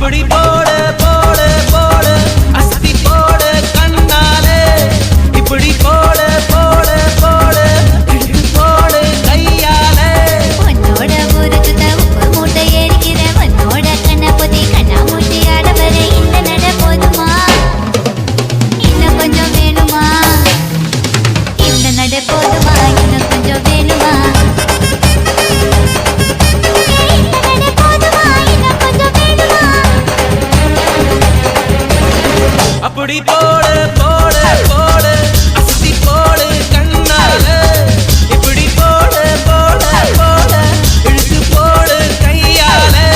அப்படி போடு போடு போடு அஸ்தி போடு கண்ணாலே இப்படி போடு போடு போடு போடு கையாலே உன்னோட ஒரு சுத்த உப்பு மூட்டை எரிக்கிற உன்னோட கண்ண பொதி கண்ணா மூட்டி ஆடவர இந்த நட போதுமா இன்னும் கொஞ்சம் வேணுமா இந்த நட போதுமா இன்னும் கொஞ்சம் வேணுமா அப்படி போடு போடு போடு அஸ்தி போடு கண்ணாலே இப்படி போடு போடு போடு இழுத்து போடு கையாலே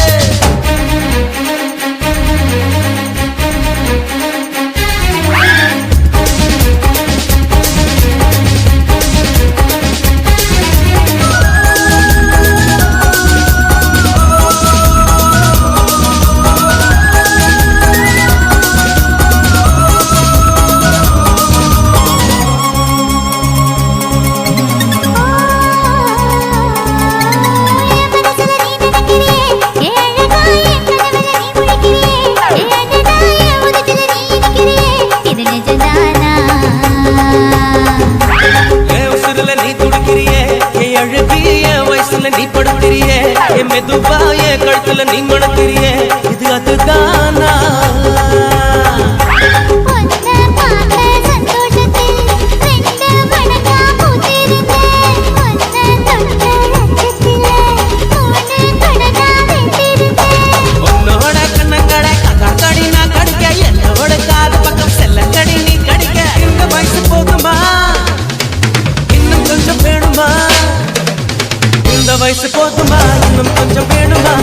நீ படுத்திரியே என் மெதுவா என் கழுத்துல நீ மணத்திரியே இது அதுதானா உன்னோட கண்ணங்கடை கடி நான் கடிக்க என்னோட காது பக்கம் செல்ல கடி நீ கடிக்க இந்த வயசு போதுமா இன்னும் கொஞ்சம் வேணுமா இந்த வயசு போதுமா இன்னும் கொஞ்சம் வேணுமா